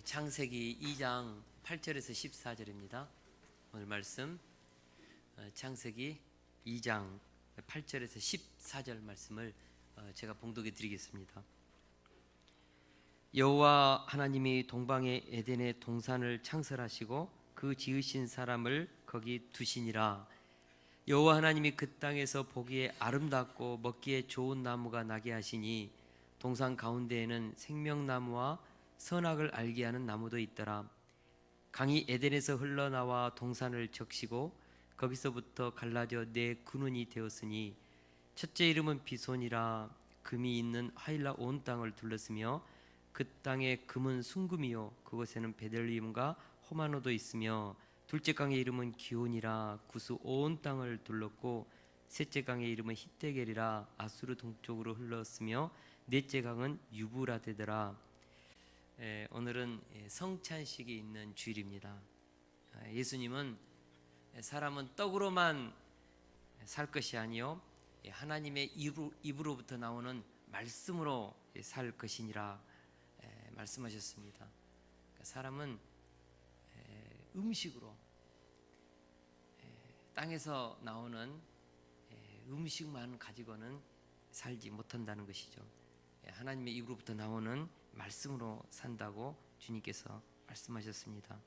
창세기 2장 8절에서 14절입니다. 오늘 말씀 창세기 2장 8절에서 14절 말씀을 제가 봉독해 드리겠습니다. 여호와 하나님이 동방의 에덴의 동산을 창설하시고 그 지으신 사람을 거기 두시니라. 여호와 하나님이 그 땅에서 보기에 아름답고 먹기에 좋은 나무가 나게 하시니 동산 가운데에는 생명나무와 선악을 알게 하는 나무도 있더라. 강이 에덴에서 흘러나와 동산을 적시고 거기서부터 갈라져 네 근원이 되었으니 첫째 이름은 비손이라. 금이 있는 하일라 온 땅을 둘렀으며 그 땅의 금은 순금이요 그곳에는 베들리움과 호마노도 있으며 둘째 강의 이름은 기온이라. 구스 온 땅을 둘렀고 셋째 강의 이름은 히데겔이라. 아수르 동쪽으로 흘렀으며 넷째 강은 유브라데더라. 오늘은 성찬식이 있는 주일입니다. 예수님은 사람은 떡으로만 살 것이 아니요 하나님의 입으로부터 나오는 말씀으로 살 것이니라 말씀하셨습니다. 사람은 음식으로 땅에서 나오는 음식만 가지고는 살지 못한다는 것이죠. 하나님의 입으로부터 나오는 말씀으로 산다고 주님께서 말씀하셨습니다.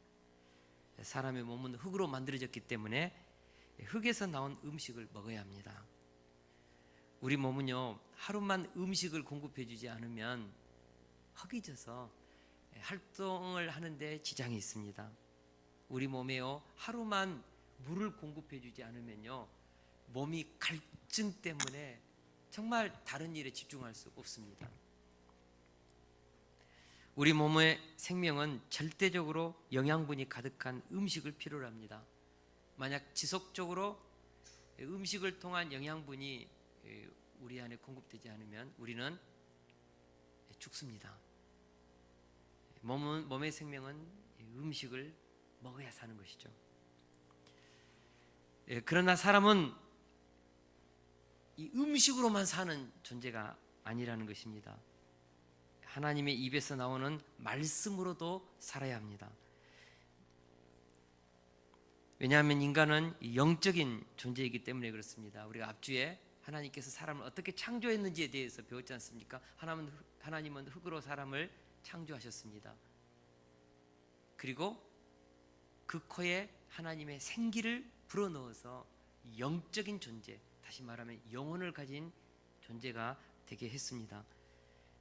사람의 몸은 흙으로 만들어졌기 때문에 흙에서 나온 음식을 먹어야 합니다. 우리 몸은요 하루만 음식을 공급해 주지 않으면 허기져서 활동을 하는데 지장이 있습니다. 우리 몸에요 하루만 물을 공급해 주지 않으면요 몸이 갈증 때문에 정말 다른 일에 집중할 수 없습니다. 우리 몸의 생명은 절대적으로 영양분이 가득한 음식을 필요로 합니다. 만약 지속적으로 음식을 통한 영양분이 우리 안에 공급되지 않으면 우리는 죽습니다. 몸의 생명은 음식을 먹어야 사는 것이죠. 그러나 사람은 이 음식으로만 사는 존재가 아니라는 것입니다. 하나님의 입에서 나오는 말씀으로도 살아야 합니다. 왜냐하면 인간은 영적인 존재이기 때문에 그렇습니다. 우리가 앞주에 하나님께서 사람을 어떻게 창조했는지에 대해서 배웠지 않습니까? 하나님은 흙으로 사람을 창조하셨습니다. 그리고 그 코에 하나님의 생기를 불어넣어서 영적인 존재, 다시 말하면 영혼을 가진 존재가 되게 했습니다.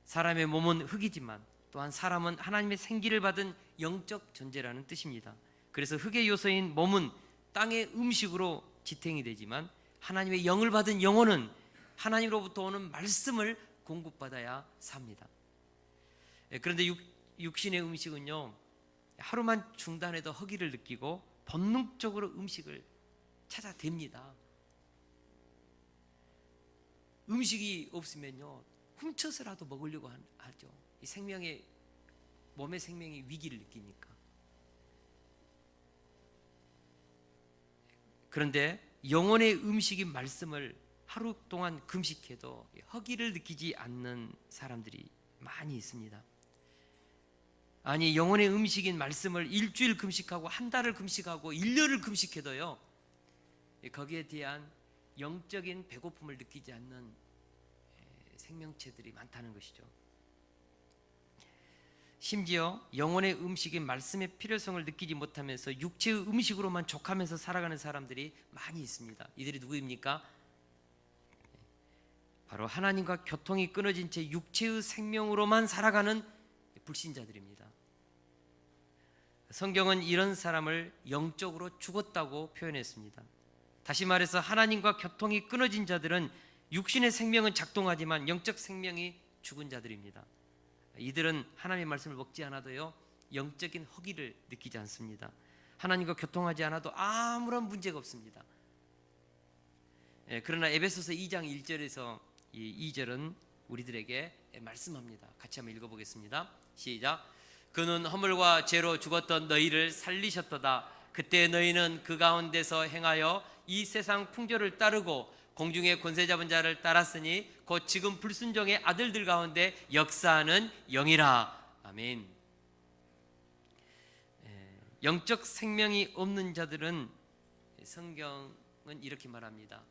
사람의 몸은 흙이지만 또한 사람은 하나님의 생기를 받은 영적 존재라는 뜻입니다. 그래서 흙의 요소인 몸은 땅의 음식으로 지탱이 되지만 하나님의 영을 받은 영혼은 하나님으로부터 오는 말씀을 공급받아야 삽니다. 그런데 육신의 음식은요 하루만 중단해도 허기를 느끼고 본능적으로 음식을 찾아댑니다. 음식이 없으면요 훔쳐서라도 먹으려고 하죠. 이 몸의 생명이 위기를 느끼니까. 그런데 영혼의 음식인 말씀을 하루 동안 금식해도 허기를 느끼지 않는 사람들이 많이 있습니다. 아니 영혼의 음식인 말씀을 일주일 금식하고 한 달을 금식하고 1년을 금식해도요 거기에 대한 영적인 배고픔을 느끼지 않는 생명체들이 많다는 것이죠. 심지어 영혼의 음식인 말씀의 필요성을 느끼지 못하면서 육체의 음식으로만 족하면서 살아가는 사람들이 많이 있습니다. 이들이 누구입니까? 바로 하나님과 교통이 끊어진 채 육체의 생명으로만 살아가는 불신자들입니다. 성경은 이런 사람을 영적으로 죽었다고 표현했습니다. 다시 말해서 하나님과 교통이 끊어진 자들은 육신의 생명은 작동하지만 영적 생명이 죽은 자들입니다. 이들은 하나님의 말씀을 먹지 않아도요 영적인 허기를 느끼지 않습니다. 하나님과 교통하지 않아도 아무런 문제가 없습니다. 그러나 에베소서 2장 1절에서 2절은 우리들에게 말씀합니다. 같이 한번 읽어보겠습니다. 시작. 그는 허물과 죄로 죽었던 너희를 살리셨도다. 그때 너희는 그 가운데서 행하여 이 세상 풍조를 따르고 공중의 권세 잡은 자를 따랐으니 곧 지금 불순종의 아들들 가운데 역사하는 영이라. 아멘. 영적 생명이 없는 자들은 성경은 이렇게 말합니다.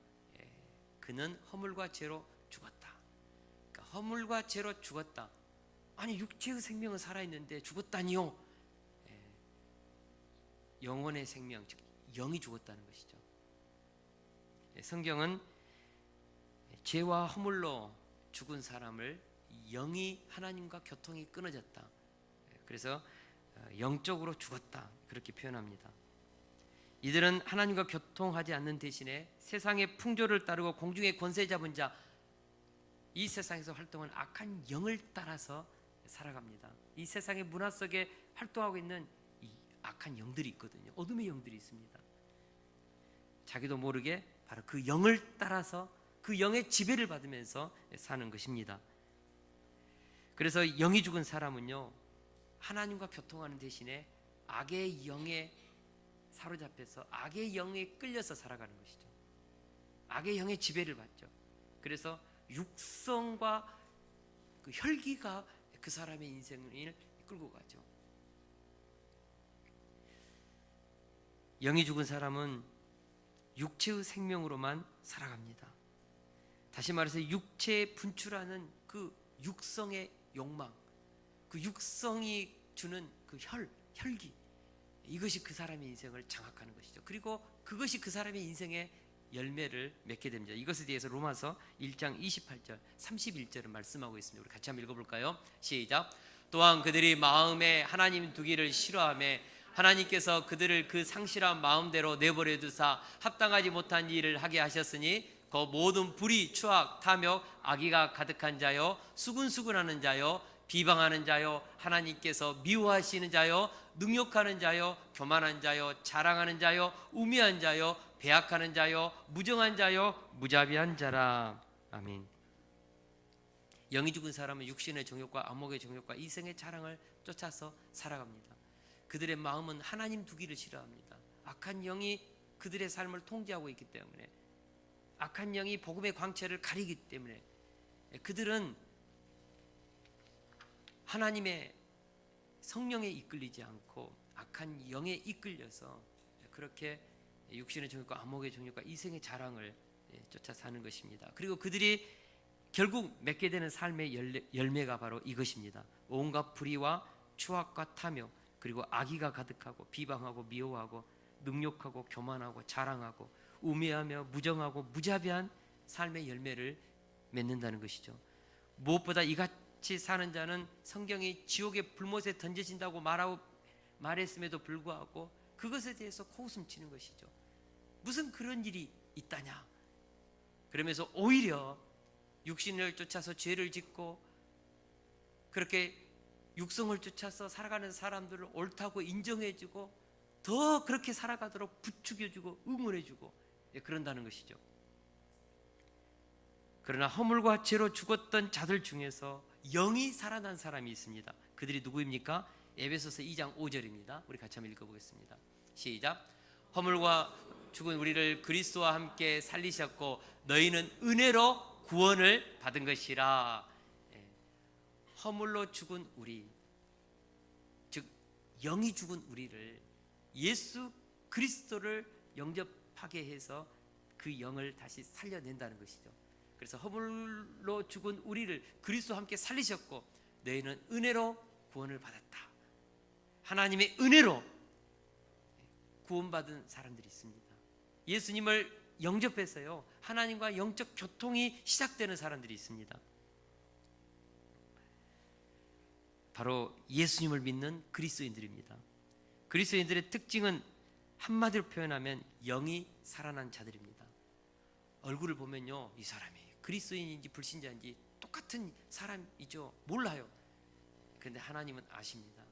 그는 허물과 죄로 죽었다. 그러니까 허물과 죄로 죽었다. 아니 육체의 생명은 살아있는데 죽었다니요? 영혼의 생명, 즉 영이 죽었다는 것이죠. 성경은 죄와 허물로 죽은 사람을 영이 하나님과 교통이 끊어졌다. 그래서 영적으로 죽었다 그렇게 표현합니다. 이들은 하나님과 교통하지 않는 대신에 세상의 풍조를 따르고 공중의 권세 잡은 자, 이 세상에서 활동하는 악한 영을 따라서 살아갑니다. 이 세상의 문화 속에 활동하고 있는 이 악한 영들이 있거든요. 어둠의 영들이 있습니다. 자기도 모르게 바로 그 영을 따라서 그 영의 지배를 받으면서 사는 것입니다. 그래서 영이 죽은 사람은요, 하나님과 교통하는 대신에 악의 영에 사로잡혀서 악의 영에 끌려서 살아가는 것이죠. 악의 영의 지배를 받죠. 그래서 육성과 그 혈기가 그 사람의 인생을 끌고 가죠. 영이 죽은 사람은 육체의 생명으로만 살아갑니다. 다시 말해서 육체에 분출하는 그 육성의 욕망, 그 육성이 주는 그 혈기, 이것이 그 사람의 인생을 장악하는 것이죠. 그리고 그것이 그 사람의 인생의 열매를 맺게 됩니다. 이것에 대해서 로마서 1장 28절 31절은 말씀하고 있습니다. 우리 같이 한번 읽어볼까요? 시작. 또한 그들이 마음에 하나님 두기를 싫어하며 하나님께서 그들을 그 상실한 마음대로 내버려 두사 합당하지 못한 일을 하게 하셨으니 그 모든 불의, 추악, 탐욕, 악의가 가득한 자요, 수근수근하는 자요, 비방하는 자요, 하나님께서 미워하시는 자요, 능욕하는 자요, 교만한 자요, 자랑하는 자요, 우매한 자요, 배악하는 자요, 무정한 자요, 무자비한 자라. 아멘. 영이 죽은 사람은 육신의 정욕과 안목의 정욕과 이생의 자랑을 쫓아서 살아갑니다. 그들의 마음은 하나님 두기를 싫어합니다. 악한 영이 그들의 삶을 통제하고 있기 때문에, 악한 영이 복음의 광채를 가리기 때문에 그들은 하나님의 성령에 이끌리지 않고 악한 영에 이끌려서 그렇게 육신의 정욕과 안목의 정욕과 이생의 자랑을 쫓아 사는 것입니다. 그리고 그들이 결국 맺게 되는 삶의 열매가 바로 이것입니다. 온갖 불의와 추악과 탐욕, 그리고 악의가 가득하고 비방하고 미워하고 능욕하고 교만하고 자랑하고 우매하며 무정하고 무자비한 삶의 열매를 맺는다는 것이죠. 무엇보다 이같이 사는 자는 성경이 지옥의 불못에 던져진다고 말했음에도 불구하고 그것에 대해서 코웃음 치는 것이죠. 무슨 그런 일이 있다냐? 그러면서 오히려 육신을 쫓아서 죄를 짓고 그렇게 육성을 쫓아서 살아가는 사람들을 옳다고 인정해주고 더 그렇게 살아가도록 부추겨주고 응원해주고 그런다는 것이죠. 그러나 허물과 죄로 죽었던 자들 중에서 영이 살아난 사람이 있습니다. 그들이 누구입니까? 에베소서 2장 5절입니다. 우리 같이 한번 읽어보겠습니다. 시작. 허물과 죽은 우리를 그리스도와 함께 살리셨고 너희는 은혜로 구원을 받은 것이라. 허물로 죽은 우리, 즉 영이 죽은 우리를 예수 그리스도를 영접하게 해서 그 영을 다시 살려낸다는 것이죠. 그래서 허물로 죽은 우리를 그리스도와 함께 살리셨고 너희는 은혜로 구원을 받았다. 하나님의 은혜로 구원받은 사람들이 있습니다. 예수님을 영접해서요, 하나님과 영적 교통이 시작되는 사람들이 있습니다. 바로 예수님을 믿는 그리스도인들입니다. 그리스도인들의 특징은 한마디로 표현하면 영이 살아난 자들입니다. 얼굴을 보면요, 이 사람이 그리스도인인지 불신자인지 똑같은 사람이죠. 몰라요. 그런데 하나님은 아십니다.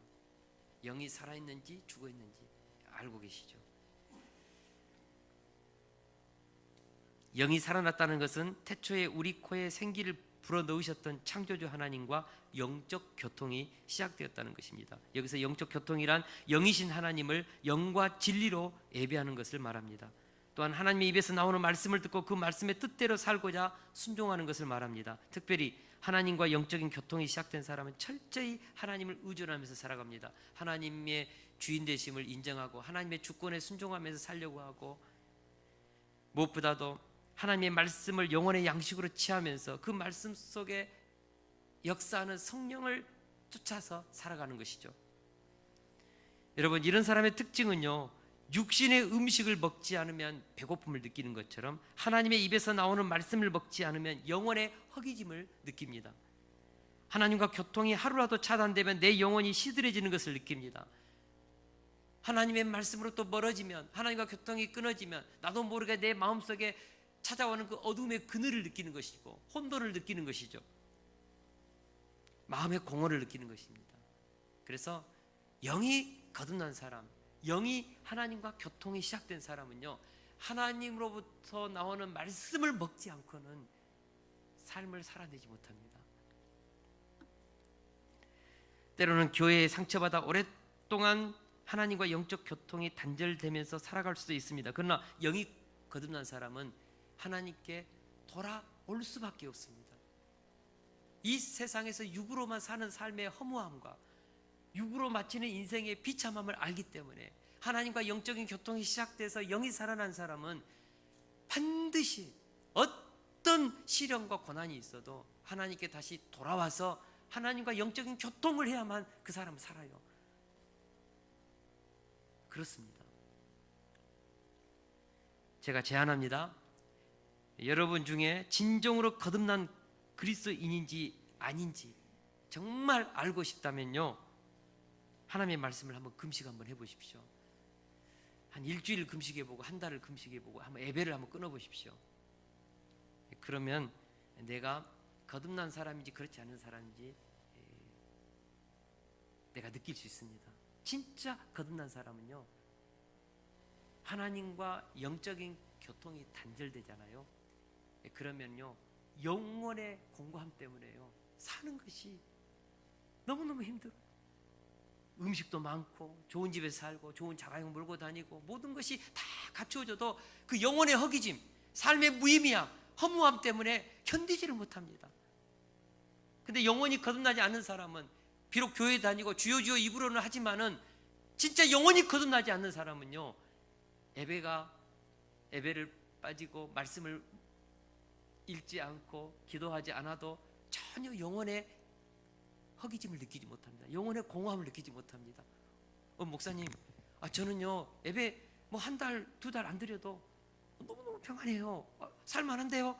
영이 살아있는지 죽어있는지 알고 계시죠. 영이 살아났다는 것은 태초에 우리 코에 생기를 불어넣으셨던 창조주 하나님과 영적 교통이 시작되었다는 것입니다. 여기서 영적 교통이란 영이신 하나님을 영과 진리로 예배하는 것을 말합니다. 또한 하나님의 입에서 나오는 말씀을 듣고 그 말씀의 뜻대로 살고자 순종하는 것을 말합니다. 특별히 하나님과 영적인 교통이 시작된 사람은 철저히 하나님을 의존하면서 살아갑니다. 하나님의 주인 되심을 인정하고 하나님의 주권에 순종하면서 살려고 하고, 무엇보다도 하나님의 말씀을 영혼의 양식으로 취하면서 그 말씀 속에 역사하는 성령을 쫓아서 살아가는 것이죠. 여러분, 이런 사람의 특징은요, 육신의 음식을 먹지 않으면 배고픔을 느끼는 것처럼 하나님의 입에서 나오는 말씀을 먹지 않으면 영혼의 허기짐을 느낍니다. 하나님과 교통이 하루라도 차단되면 내 영혼이 시들해지는 것을 느낍니다. 하나님의 말씀으로 또 멀어지면, 하나님과 교통이 끊어지면 나도 모르게 내 마음속에 찾아오는 그 어둠의 그늘을 느끼는 것이고 혼돈을 느끼는 것이죠. 마음의 공허를 느끼는 것입니다. 그래서 영이 거듭난 사람, 영이 하나님과 교통이 시작된 사람은요, 하나님으로부터 나오는 말씀을 먹지 않고는 삶을 살아내지 못합니다. 때로는 교회에 상처받아 오랫동안 하나님과 영적 교통이 단절되면서 살아갈 수도 있습니다. 그러나 영이 거듭난 사람은 하나님께 돌아올 수밖에 없습니다. 이 세상에서 육으로만 사는 삶의 허무함과 육으로 마치는 인생의 비참함을 알기 때문에 하나님과 영적인 교통이 시작돼서 영이 살아난 사람은 반드시 어떤 시련과 고난이 있어도 하나님께 다시 돌아와서 하나님과 영적인 교통을 해야만 그 사람은 살아요. 그렇습니다. 제가 제안합니다. 여러분 중에 진정으로 거듭난 그리스도인인지 아닌지 정말 알고 싶다면요, 하나님의 말씀을 한번 금식 한번 해보십시오. 한 일주일 금식해보고 한 달을 금식해보고 한번 예배를 한번 끊어보십시오. 그러면 내가 거듭난 사람인지 그렇지 않은 사람인지 내가 느낄 수 있습니다. 진짜 거듭난 사람은요, 하나님과 영적인 교통이 단절되잖아요. 그러면요, 영혼의 공고함 때문에요, 사는 것이 너무너무 힘들어요. 음식도 많고 좋은 집에서 살고 좋은 자가용 몰고 다니고 모든 것이 다 갖추어져도 그 영혼의 허기짐, 삶의 무의미함, 허무함 때문에 견디지를 못합니다. 근데 영혼이 거듭나지 않는 사람은 비록 교회 다니고 주여 주여 입으로는 하지만은 진짜 영혼이 거듭나지 않는 사람은요, 예배를 빠지고 말씀을 읽지 않고 기도하지 않아도 전혀 영혼의 허기짐을 느끼지 못합니다. 영혼의 공허함을 느끼지 못합니다. 목사님, 저는요 예배 뭐 한 달, 두 달 안 드려도 너무너무 평안해요. 살만한데요.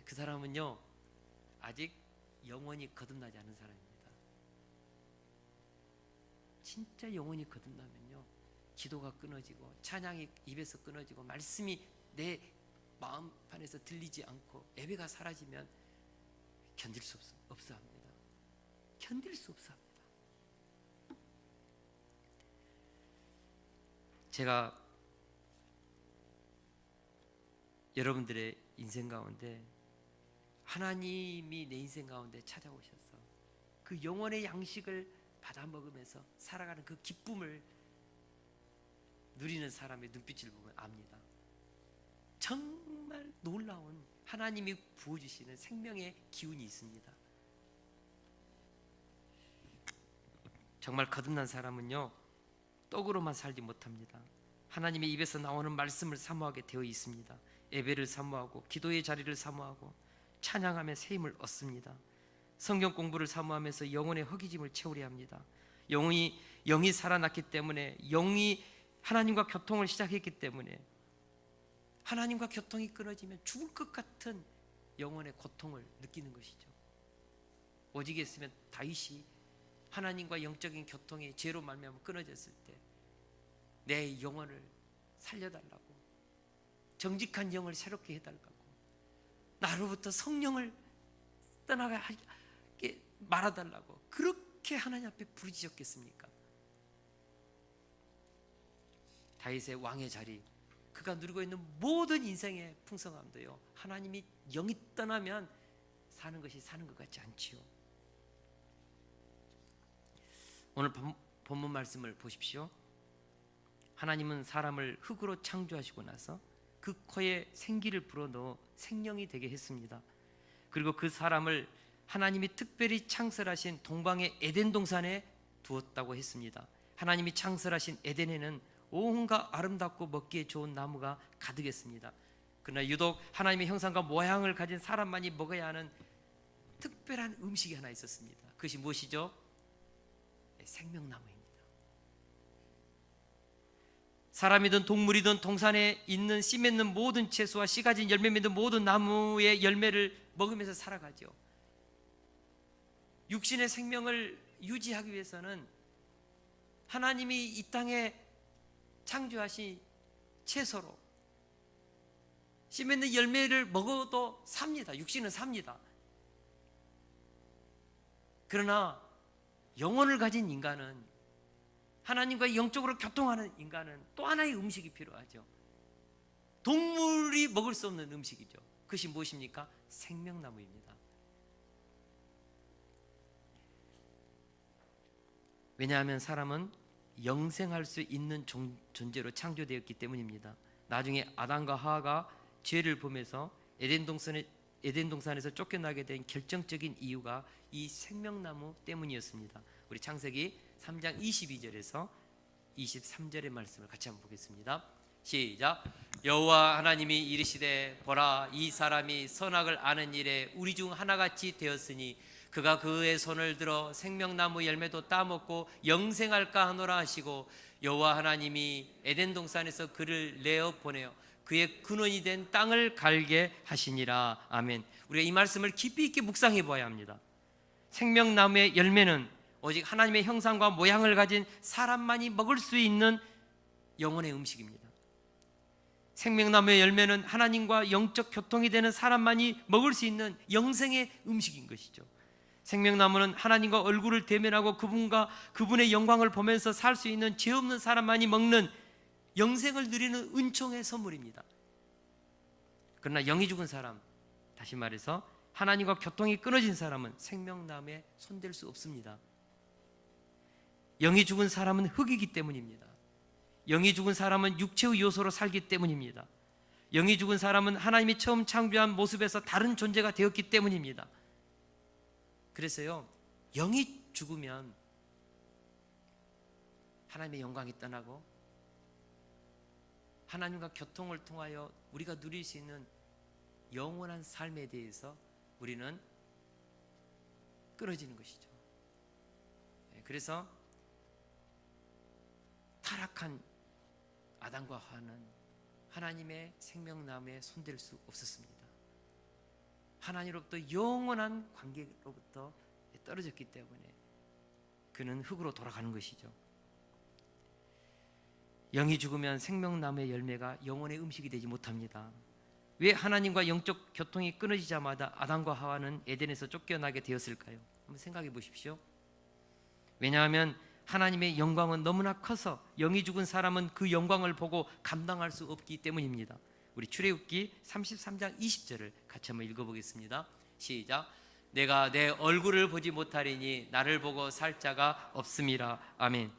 그 사람은요 아직 영혼이 거듭나지 않은 사람입니다. 진짜 영혼이 거듭나면요, 기도가 끊어지고 찬양이 입에서 끊어지고 말씀이 내 마음판에서 들리지 않고 예배가 사라지면 견딜 수 없어 합니다. 견딜 수 없어 합니다. 제가 여러분들의 인생 가운데 하나님이 내 인생 가운데 찾아오셔서 그 영혼의 양식을 받아 먹으면서 살아가는 그 기쁨을 누리는 사람의 눈빛을 보면 압니다. 정말 놀라운 하나님이 부어주시는 생명의 기운이 있습니다. 정말 거듭난 사람은요, 떡으로만 살지 못합니다. 하나님의 입에서 나오는 말씀을 사모하게 되어 있습니다. 예배를 사모하고 기도의 자리를 사모하고 찬양하며 새 힘을 얻습니다. 성경 공부를 사모하면서 영혼의 허기짐을 채우려 합니다. 영이 살아났기 때문에, 영이 하나님과 교통을 시작했기 때문에 하나님과 교통이 끊어지면 죽을 것 같은 영혼의 고통을 느끼는 것이죠. 오직했으면 다윗이 하나님과 영적인 교통이 죄로 말미암아 끊어졌을 때 내 영혼을 살려달라고, 정직한 영을 새롭게 해달라고, 나로부터 성령을 떠나게 말아달라고 그렇게 하나님 앞에 부르짖었겠습니까? 다윗의 왕의 자리, 그가 누리고 있는 모든 인생의 풍성함도요, 하나님이 영이 떠나면 사는 것이 사는 것 같지 않지요. 오늘 본문 말씀을 보십시오. 하나님은 사람을 흙으로 창조하시고 나서 그 코에 생기를 불어넣어 생명이 되게 했습니다. 그리고 그 사람을 하나님이 특별히 창설하신 동방의 에덴 동산에 두었다고 했습니다. 하나님이 창설하신 에덴에는 온갖 아름답고 먹기에 좋은 나무가 가득했습니다. 그러나 유독 하나님의 형상과 모양을 가진 사람만이 먹어야 하는 특별한 음식이 하나 있었습니다. 그것이 무엇이죠? 생명나무입니다. 사람이든 동물이든 동산에 있는 씨 맺는 모든 채소와 씨 가진 열매 맺는 모든 나무의 열매를 먹으면서 살아가죠. 육신의 생명을 유지하기 위해서는 하나님이 이 땅에 창조하신 채소로 씨 맺는 열매를 먹어도 삽니다. 육신은 삽니다. 그러나 영혼을 가진 인간은, 하나님과 영적으로 교통하는 인간은 또 하나의 음식이 필요하죠. 동물이 먹을 수 없는 음식이죠. 그것이 무엇입니까? 생명나무입니다. 왜냐하면 사람은 영생할 수 있는 존재로 창조되었기 때문입니다. 나중에 아담과 하와가 죄를 범해서 에덴 동산에서 쫓겨나게 된 결정적인 이유가 이 생명나무 때문이었습니다. 우리 창세기 3장 22절에서 23절의 말씀을 같이 한번 보겠습니다. 시작. 여호와 하나님이 이르시되 보라, 이 사람이 선악을 아는 일에 우리 중 하나같이 되었으니 그가 그의 손을 들어 생명나무 열매도 따먹고 영생할까 하노라 하시고, 여호와 하나님이 에덴 동산에서 그를 내어 보내어 그의 근원이 된 땅을 갈게 하시니라. 아멘. 우리가 이 말씀을 깊이 있게 묵상해 보아야 합니다. 생명나무의 열매는 오직 하나님의 형상과 모양을 가진 사람만이 먹을 수 있는 영혼의 음식입니다. 생명나무의 열매는 하나님과 영적 교통이 되는 사람만이 먹을 수 있는 영생의 음식인 것이죠. 생명나무는 하나님과 얼굴을 대면하고 그분의 영광을 보면서 살 수 있는 죄 없는 사람만이 먹는 영생을 누리는 은총의 선물입니다. 그러나 영이 죽은 사람, 다시 말해서 하나님과 교통이 끊어진 사람은 생명나무에 손댈 수 없습니다. 영이 죽은 사람은 흙이기 때문입니다. 영이 죽은 사람은 육체의 요소로 살기 때문입니다. 영이 죽은 사람은 하나님이 처음 창조한 모습에서 다른 존재가 되었기 때문입니다. 그래서요, 영이 죽으면 하나님의 영광이 떠나고 하나님과 교통을 통하여 우리가 누릴 수 있는 영원한 삶에 대해서 우리는 끊어지는 것이죠. 그래서 타락한 아담과 하와는 하나님의 생명나무에 손댈 수 없었습니다. 하나님으로부터 영원한 관계로부터 떨어졌기 때문에 그는 흙으로 돌아가는 것이죠. 영이 죽으면 생명나무의 열매가 영혼의 음식이 되지 못합니다. 왜 하나님과 영적 교통이 끊어지자마자 아담과 하와는 에덴에서 쫓겨나게 되었을까요? 한번 생각해 보십시오. 왜냐하면 하나님의 영광은 너무나 커서 영이 죽은 사람은 그 영광을 보고 감당할 수 없기 때문입니다. 우리 출애굽기 33장 20절을 같이 한번 읽어보겠습니다. 시작. 내가 내 얼굴을 보지 못하리니 나를 보고 살 자가 없음이라. 아멘.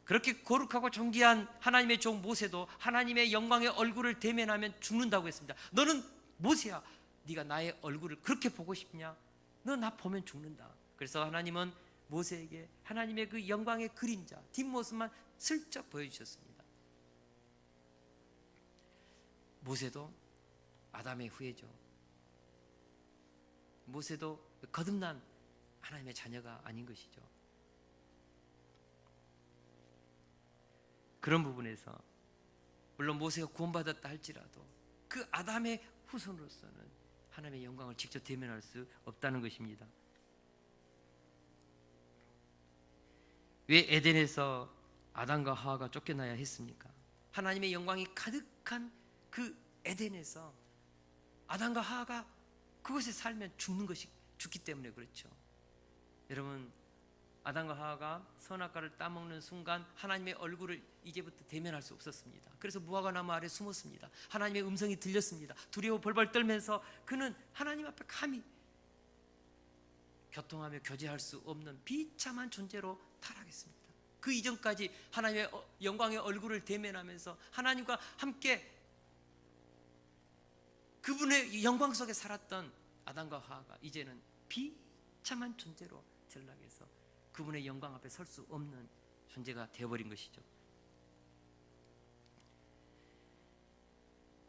그렇게 거룩하고 존귀한 하나님의 종 모세도 하나님의 영광의 얼굴을 대면하면 죽는다고 했습니다. 너는 모세야, 네가 나의 얼굴을 그렇게 보고 싶냐? 너 나 보면 죽는다. 그래서 하나님은 모세에게 하나님의 그 영광의 그림자, 뒷모습만 슬쩍 보여주셨습니다. 모세도 아담의 후예죠. 모세도 거듭난 하나님의 자녀가 아닌 것이죠. 그런 부분에서 물론 모세가 구원받았다 할지라도 그 아담의 후손으로서는 하나님의 영광을 직접 대면할 수 없다는 것입니다. 왜 에덴에서 아담과 하와가 쫓겨나야 했습니까? 하나님의 영광이 가득한 그 에덴에서 아담과 하와가 그것에 살면 죽기 때문에 그렇죠. 여러분, 아담과 하와가 선악과를 따먹는 순간 하나님의 얼굴을 이제부터 대면할 수 없었습니다. 그래서 무화과 나무 아래 숨었습니다. 하나님의 음성이 들렸습니다. 두려워 벌벌 떨면서 그는 하나님 앞에 감히 교통하며 교제할 수 없는 비참한 존재로 타락했습니다. 그 이전까지 하나님의 영광의 얼굴을 대면하면서 하나님과 함께 그분의 영광 속에 살았던 아담과 하와가 이제는 비참한 존재로 전락해서 그분의 영광 앞에 설 수 없는 존재가 되어버린 것이죠.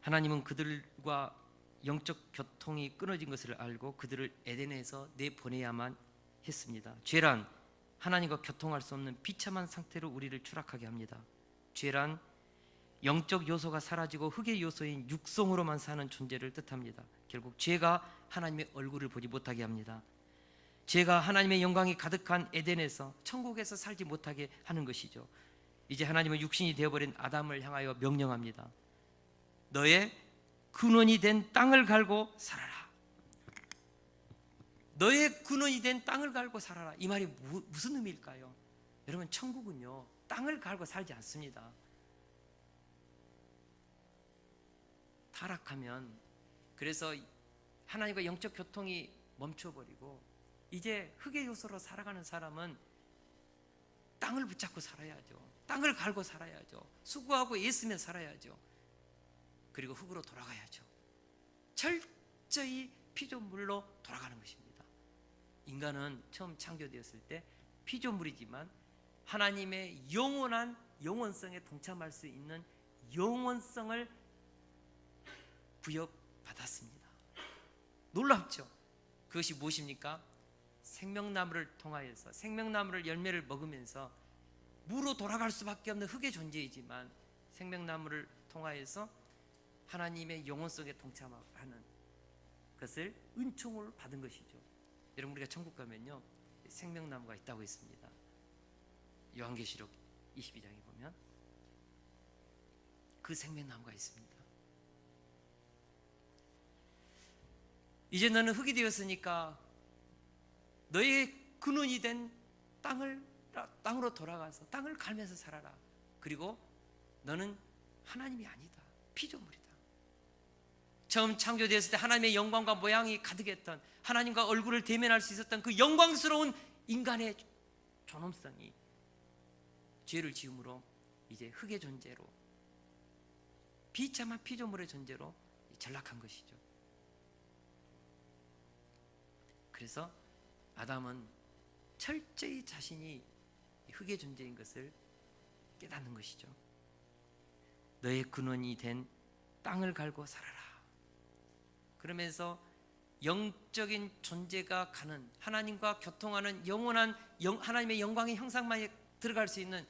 하나님은 그들과 영적 교통이 끊어진 것을 알고 그들을 에덴에서 내보내야만 했습니다. 죄란 하나님과 교통할 수 없는 비참한 상태로 우리를 추락하게 합니다. 죄란 영적 요소가 사라지고 흙의 요소인 육성으로만 사는 존재를 뜻합니다. 결국 죄가 하나님의 얼굴을 보지 못하게 합니다. 죄가 하나님의 영광이 가득한 에덴에서 천국에서 살지 못하게 하는 것이죠. 이제 하나님은 육신이 되어버린 아담을 향하여 명령합니다. 너의 근원이 된 땅을 갈고 살아라. 너의 근원이 된 땅을 갈고 살아라. 이 말이 무슨 의미일까요? 여러분, 천국은요 땅을 갈고 살지 않습니다. 타락하면 그래서 하나님과 영적 교통이 멈춰버리고 이제 흙의 요소로 살아가는 사람은 땅을 붙잡고 살아야죠. 땅을 갈고 살아야죠. 수고하고 애쓰며 살아야죠. 그리고 흙으로 돌아가야죠. 철저히 피조물로 돌아가는 것입니다. 인간은 처음 창조되었을 때 피조물이지만 하나님의 영원한 영원성에 동참할 수 있는 영원성을 부여받았습니다. 놀랍죠? 그것이 무엇입니까? 생명나무를 통하여서 생명나무를 열매를 먹으면서 무로 돌아갈 수밖에 없는 흙의 존재이지만 생명나무를 통하여서 하나님의 영원성에 동참하는 것을 은총을 받은 것이죠. 여러분, 우리가 천국 가면요 생명나무가 있다고 했습니다. 요한계시록 22장에 보면 그 생명나무가 있습니다. 이제 너는 흙이 되었으니까 너의 근원이 된 땅으로 돌아가서 땅을 갈면서 살아라. 그리고 너는 하나님이 아니다. 피조물이다. 처음 창조되었을 때 하나님의 영광과 모양이 가득했던 하나님과 얼굴을 대면할 수 있었던 그 영광스러운 인간의 존엄성이 죄를 지음으로 이제 흙의 존재로 비참한 피조물의 존재로 전락한 것이죠. 그래서 아담은 철저히 자신이 흙의 존재인 것을 깨닫는 것이죠. 너의 근원이 된 땅을 갈고 살아라. 그러면서 영적인 존재가 가는 하나님과 교통하는 영원한 하나님의 영광의 형상만에 들어갈 수 있는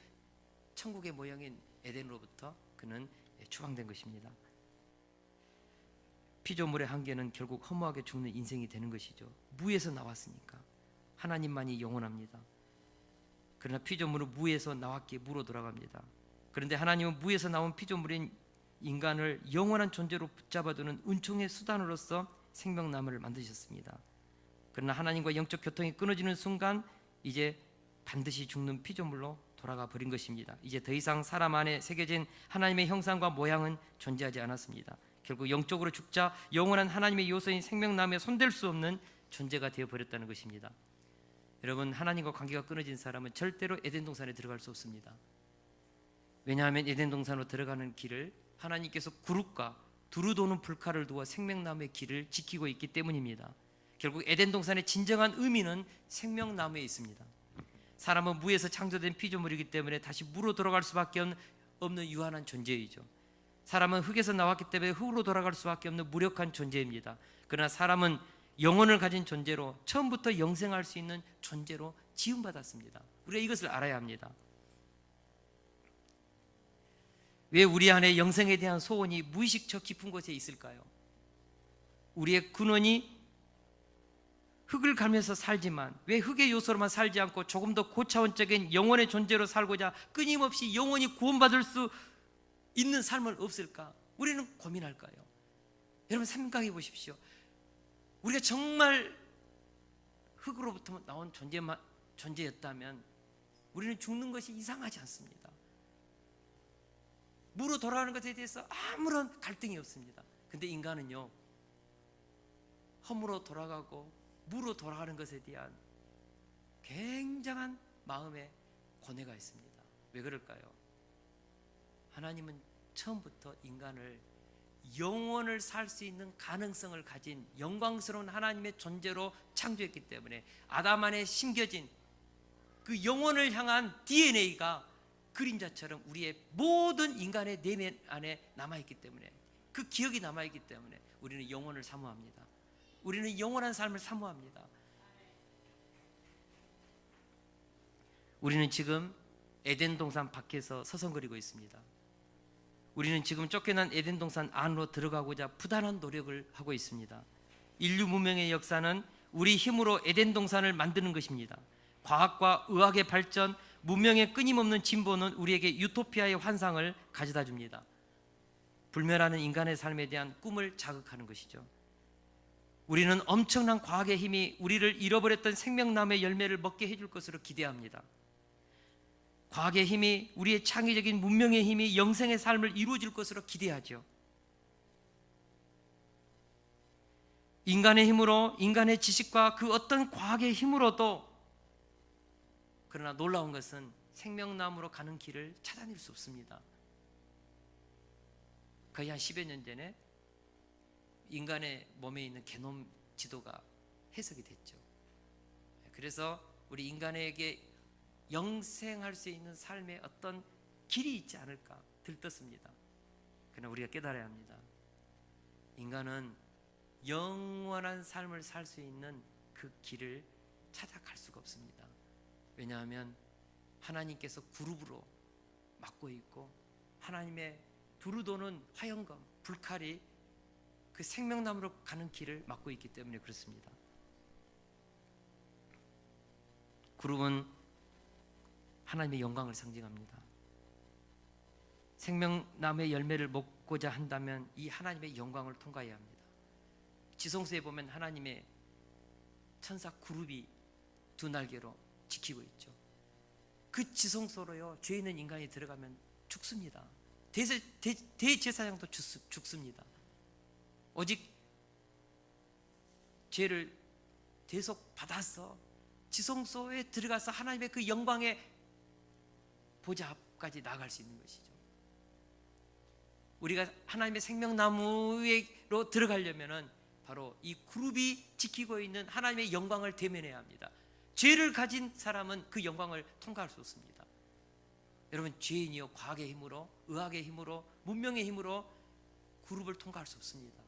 천국의 모형인 에덴으로부터 그는 추방된 것입니다. 피조물의 한계는 결국 허무하게 죽는 인생이 되는 것이죠. 무에서 나왔으니까 하나님만이 영원합니다. 그러나 피조물은 무에서 나왔기에 무로 돌아갑니다. 그런데 하나님은 무에서 나온 피조물인 인간을 영원한 존재로 붙잡아두는 은총의 수단으로서 생명나무를 만드셨습니다. 그러나 하나님과 영적 교통이 끊어지는 순간 이제 반드시 죽는 피조물로 돌아가 버린 것입니다. 이제 더 이상 사람 안에 새겨진 하나님의 형상과 모양은 존재하지 않았습니다. 결국 영적으로 죽자 영원한 하나님의 요소인 생명나무에 손댈 수 없는 존재가 되어버렸다는 것입니다. 여러분, 하나님과 관계가 끊어진 사람은 절대로 에덴 동산에 들어갈 수 없습니다. 왜냐하면 에덴 동산으로 들어가는 길을 하나님께서 구름과 두루 도는 불칼을 두어 생명나무의 길을 지키고 있기 때문입니다. 결국 에덴 동산의 진정한 의미는 생명나무에 있습니다. 사람은 무에서 창조된 피조물이기 때문에 다시 무로 돌아갈 수밖에 없는 유한한 존재이죠. 사람은 흙에서 나왔기 때문에 흙으로 돌아갈 수밖에 없는 무력한 존재입니다. 그러나 사람은 영혼을 가진 존재로 처음부터 영생할 수 있는 존재로 지음받았습니다. 우리가 이것을 알아야 합니다. 왜 우리 안에 영생에 대한 소원이 무의식 저 깊은 곳에 있을까요? 우리의 근원이 흙을 갈면서 살지만 왜 흙의 요소로만 살지 않고 조금 더 고차원적인 영혼의 존재로 살고자 끊임없이 영원히 구원받을 수 있는 삶은 없을까? 우리는 고민할까요? 여러분, 생각해 보십시오. 우리가 정말 흙으로부터 나온 존재였다면 우리는 죽는 것이 이상하지 않습니다. 무로 돌아가는 것에 대해서 아무런 갈등이 없습니다. 근데 인간은요, 험으로 돌아가고 무로 돌아가는 것에 대한 굉장한 마음의 고뇌가 있습니다. 왜 그럴까요? 하나님은 처음부터 인간을 영원을 살 수 있는 가능성을 가진 영광스러운 하나님의 존재로 창조했기 때문에 아담 안에 심겨진 그 영혼을 향한 DNA가 그림자처럼 우리의 모든 인간의 내면 안에 남아있기 때문에, 그 기억이 남아있기 때문에 우리는 영혼을 사모합니다. 우리는 영원한 삶을 사모합니다. 우리는 지금 에덴 동산 밖에서 서성거리고 있습니다. 우리는 지금 쫓겨난 에덴 동산 안으로 들어가고자 부단한 노력을 하고 있습니다. 인류 문명의 역사는 우리 힘으로 에덴 동산을 만드는 것입니다. 과학과 의학의 발전, 문명의 끊임없는 진보는 우리에게 유토피아의 환상을 가져다 줍니다. 불멸하는 인간의 삶에 대한 꿈을 자극하는 것이죠. 우리는 엄청난 과학의 힘이 우리를 잃어버렸던 생명나무의 열매를 먹게 해줄 것으로 기대합니다. 과학의 힘이, 우리의 창의적인 문명의 힘이 영생의 삶을 이루어질 것으로 기대하죠. 인간의 힘으로, 인간의 지식과 그 어떤 과학의 힘으로도, 그러나 놀라운 것은 생명나무로 가는 길을 찾아낼 수 없습니다. 거의 한 10여 년 전에 인간의 몸에 있는 게놈 지도가 해석이 됐죠. 그래서 우리 인간에게 영생할 수 있는 삶의 어떤 길이 있지 않을까 들떴습니다. 그러나 우리가 깨달아야 합니다. 인간은 영원한 삶을 살 수 있는 그 길을 찾아갈 수가 없습니다. 왜냐하면 하나님께서 그룹으로 막고 있고, 하나님의 두루 도는 화영검, 불칼이 그 생명나무로 가는 길을 막고 있기 때문에 그렇습니다. 그룹은 하나님의 영광을 상징합니다. 생명나무의 열매를 먹고자 한다면 이 하나님의 영광을 통과해야 합니다. 지성소에 보면 하나님의 천사 그룹이 두 날개로 지키고 있죠. 그 지성소로요, 죄 있는 인간이 들어가면 죽습니다. 대제사장도 죽습니다. 오직 죄를 대속받아서 지성소에 들어가서 하나님의 그 영광의 보좌 앞까지 나아갈 수 있는 것이죠. 우리가 하나님의 생명나무로 들어가려면 바로 이 그룹이 지키고 있는 하나님의 영광을 대면해야 합니다. 죄를 가진 사람은 그 영광을 통과할 수 없습니다. 여러분, 죄인이요, 과학의 힘으로, 의학의 힘으로, 문명의 힘으로 그룹을 통과할 수 없습니다.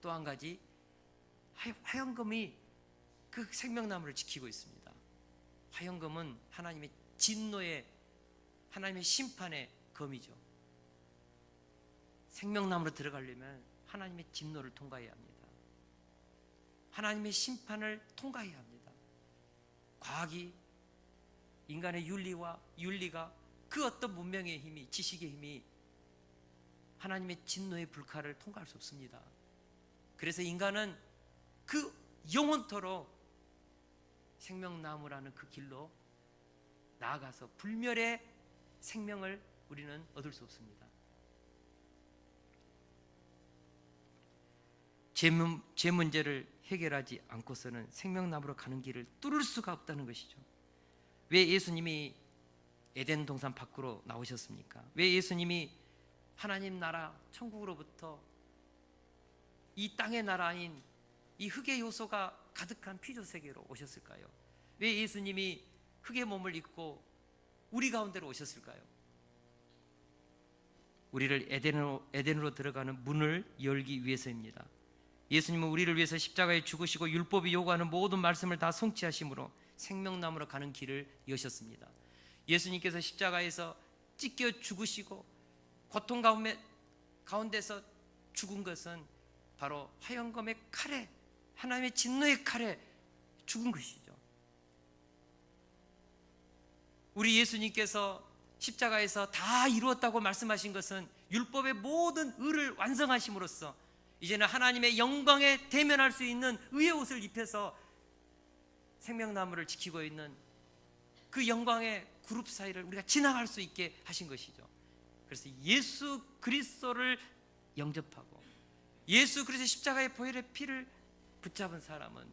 또 한 가지, 화영검이 그 생명나무를 지키고 있습니다. 화영검은 하나님의 진노의, 하나님의 심판의 검이죠. 생명나무로 들어가려면 하나님의 진노를 통과해야 합니다. 하나님의 심판을 통과해야 합니다. 과학이, 인간의 윤리가, 그 어떤 문명의 힘이, 지식의 힘이 하나님의 진노의 불칼을 통과할 수 없습니다. 그래서 인간은 그 영원토록 생명나무라는 그 길로 나아가서 불멸의 생명을 우리는 얻을 수 없습니다. 죄 문제를 해결하지 않고서는 생명나무로 가는 길을 뚫을 수가 없다는 것이죠. 왜 예수님이 에덴 동산 밖으로 나오셨습니까? 왜 예수님이 하나님 나라, 천국으로부터 이 땅의 나라인 이 흙의 요소가 가득한 피조 세계로 오셨을까요? 왜 예수님이 흙의 몸을 입고 우리 가운데로 오셨을까요? 우리를 에덴으로 들어가는 문을 열기 위해서입니다. 예수님은 우리를 위해서 십자가에 죽으시고 율법이 요구하는 모든 말씀을 다 성취하심으로 생명나무로 가는 길을 여셨습니다. 예수님께서 십자가에서 찢겨 죽으시고 고통 가운데서 죽은 것은 바로 화영검의 칼에, 하나님의 진노의 칼에 죽은 것이죠. 우리 예수님께서 십자가에서 다 이루었다고 말씀하신 것은 율법의 모든 의를 완성하심으로써 이제는 하나님의 영광에 대면할 수 있는 의의 옷을 입혀서 생명나무를 지키고 있는 그 영광의 그룹 사이를 우리가 지나갈 수 있게 하신 것이죠. 그래서 예수 그리스도를 영접하고 예수 그리스도의 십자가의 보혈의 피를 붙잡은 사람은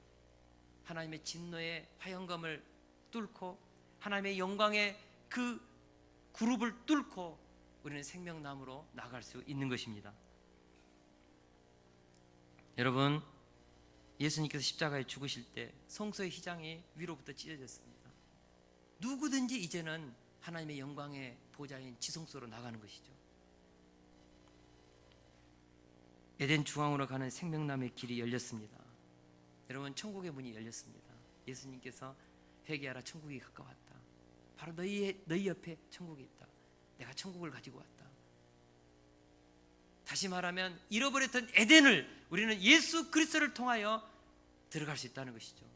하나님의 진노의 화영검을 뚫고 하나님의 영광의 그 그룹을 뚫고 우리는 생명나무로 나갈 수 있는 것입니다. 여러분, 예수님께서 십자가에 죽으실 때 성소의 휘장이 위로부터 찢어졌습니다. 누구든지 이제는 하나님의 영광의 보좌인 지성소로 나가는 것이죠. 에덴 중앙으로 가는 생명나무의 길이 열렸습니다. 여러분, 천국의 문이 열렸습니다. 예수님께서 회개하라, 천국이 가까웠다. 바로 너희 옆에 천국이 있다. 내가 천국을 가지고 왔다. 다시 말하면 잃어버렸던 에덴을 우리는 예수 그리스도를 통하여 들어갈 수 있다는 것이죠.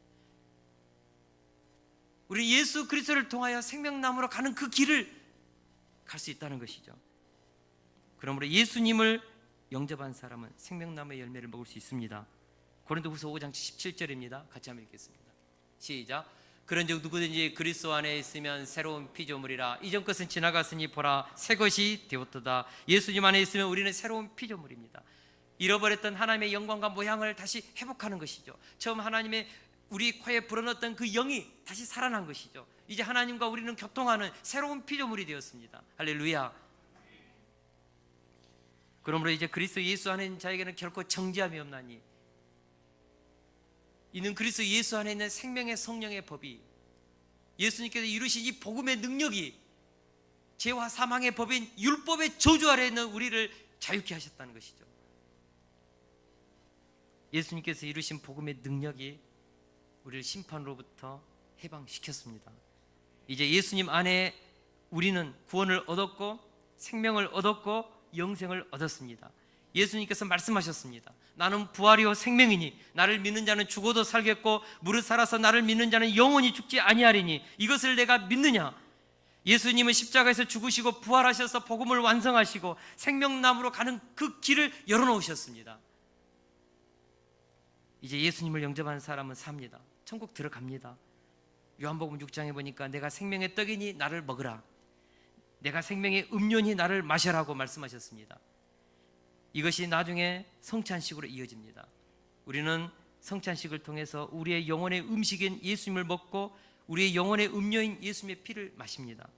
우리 예수 그리스도를 통하여 생명나무로 가는 그 길을 갈 수 있다는 것이죠. 그러므로 예수님을 영접한 사람은 생명나무의 열매를 먹을 수 있습니다. 고린도후서 5장 17절입니다. 같이 한번 읽겠습니다. 시작. 그런즉 누구든지 그리스도 안에 있으면 새로운 피조물이라. 이전 것은 지나갔으니 보라 새 것이 되었도다. 예수님 안에 있으면 우리는 새로운 피조물입니다. 잃어버렸던 하나님의 영광과 모양을 다시 회복하는 것이죠. 처음 하나님의 우리 코에 불어넣었던 그 영이 다시 살아난 것이죠. 이제 하나님과 우리는 교통하는 새로운 피조물이 되었습니다. 할렐루야. 그러므로 이제 그리스도 예수 안에 있는 자에게는 결코 정죄함이 없나니, 이는 그리스도 예수 안에 있는 생명의 성령의 법이, 예수님께서 이루신 이 복음의 능력이 죄와 사망의 법인 율법의 저주 아래에 있는 우리를 자유케 하셨다는 것이죠. 예수님께서 이루신 복음의 능력이 우리를 심판으로부터 해방시켰습니다. 이제 예수님 안에 우리는 구원을 얻었고 생명을 얻었고 영생을 얻었습니다. 예수님께서 말씀하셨습니다. 나는 부활이요 생명이니 나를 믿는 자는 죽어도 살겠고 무릇 살아서 나를 믿는 자는 영원히 죽지 아니하리니 이것을 내가 믿느냐? 예수님은 십자가에서 죽으시고 부활하셔서 복음을 완성하시고 생명나무로 가는 그 길을 열어놓으셨습니다. 이제 예수님을 영접한 사람은 삽니다. 천국 들어갑니다. 요한복음 6장에 보니까 내가 생명의 떡이니 나를 먹으라, 내가 생명의 음료니 나를 마셔라고 말씀하셨습니다. 이것이 나중에 성찬식으로 이어집니다. 우리는 성찬식을 통해서 우리의 영혼의 음식인 예수님을 먹고 우리의 영혼의 음료인 예수님의 피를 마십니다.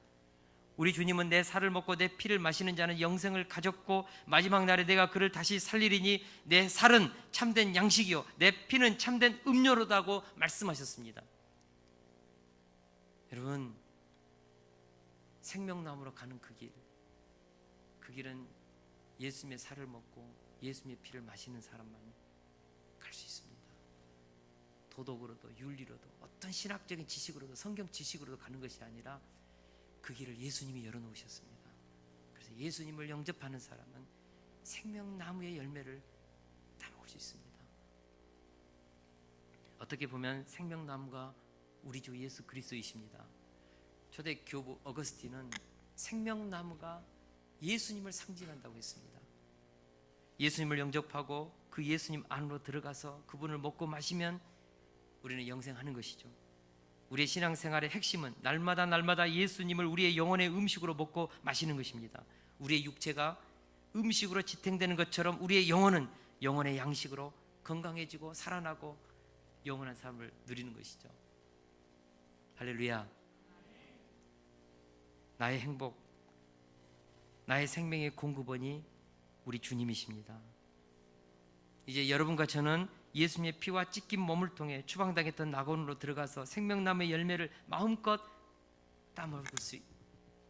우리 주님은 내 살을 먹고 내 피를 마시는 자는 영생을 가졌고 마지막 날에 내가 그를 다시 살리리니 내 살은 참된 양식이요 내 피는 참된 음료로다고 말씀하셨습니다. 여러분, 생명나무로 가는 그 길은 예수님의 살을 먹고 예수님의 피를 마시는 사람만 갈 수 있습니다. 도덕으로도 윤리로도 어떤 신학적인 지식으로도 성경 지식으로도 가는 것이 아니라 그 길을 예수님이 열어놓으셨습니다. 그래서 예수님을 영접하는 사람은 생명나무의 열매를 다 먹을 수 있습니다. 어떻게 보면 생명나무가 우리 주 예수 그리스도이십니다. 초대 교부 어거스틴은 생명나무가 예수님을 상징한다고 했습니다. 예수님을 영접하고 그 예수님 안으로 들어가서 그분을 먹고 마시면 우리는 영생하는 것이죠. 우리의 신앙생활의 핵심은 날마다 예수님을 우리의 영혼의 음식으로 먹고 마시는 것입니다. 우리의 육체가 음식으로 지탱되는 것처럼 우리의 영혼은 영혼의 양식으로 건강해지고 살아나고 영원한 삶을 누리는 것이죠. 할렐루야. 나의 행복, 나의 생명의 공급원이 우리 주님이십니다. 이제 여러분과 저는 예수님의 피와 찢긴 몸을 통해 추방당했던 낙원으로 들어가서 생명나무의 열매를 마음껏 따먹을 수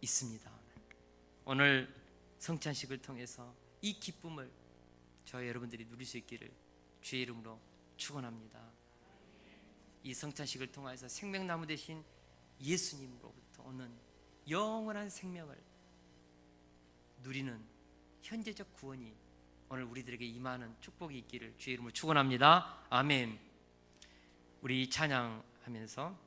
있습니다. 오늘 성찬식을 통해서 이 기쁨을 저와 여러분들이 누릴 수 있기를 주의 이름으로 축원합니다. 이 성찬식을 통해서 생명나무 대신 예수님으로부터 오는 영원한 생명을 누리는 현재적 구원이 오늘 우리들에게 임하는 축복이 있기를 주의 이름으로 축원합니다. 아멘. 우리 찬양하면서